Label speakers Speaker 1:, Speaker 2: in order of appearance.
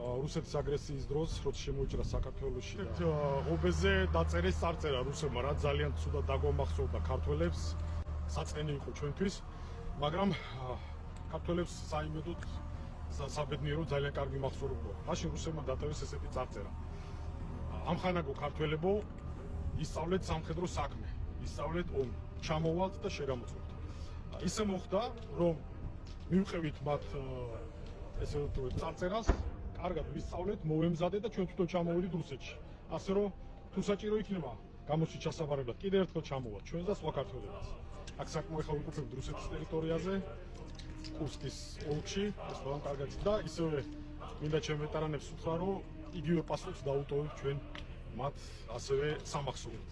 Speaker 1: რუსეთის აგრესიის დროს, როცა შემოიჭრა საქართველოში. ობეზე დაწერეს წარწერა რუსებმა, რა ძალიან ცუდად დაგვამახსოვრდა ქართველებს, საწყენი იყო ჩვენთვის, მაგრამ ქართველებს საიმედოდ საბედნიეროდ ძალიან კარგი მახსოვრობა. მაშინ რუსებმა დაწერეს ესეთი წარწერა. ამხანაგო ქართველებო, ისწავლეთ სამხედრო საქმე, ისწავლეთ ომი, ჩამოვალთ და შეგამოწმოთ. ისე მოხდა, რომ მივყევით მათ ესე ვთქვათ წარწერას, კარგად ვისწავლეთ, მოვემზადეთ და ჩვენ თვითონ ჩამოვედით რუსეთში. ასე რომ თუ საჭირო იქნება გამოსი ჩასაბარებლად კიდევ ერთხელ ჩამოვალთ ჩვენს და სხვა ქართველებს. აქ საკმაოდ ხა ვიკუფებთ რუსეთის ტერიტორიაზე, კურსკის ოლქში, ეს ყველამ კარგად და ისევე მინდა ჩემ ვეტერანებს უთხრა, რომ იგივე პასუხს დაუტოვებთ ჩვენ მათ ასევე სამახსოვროდ.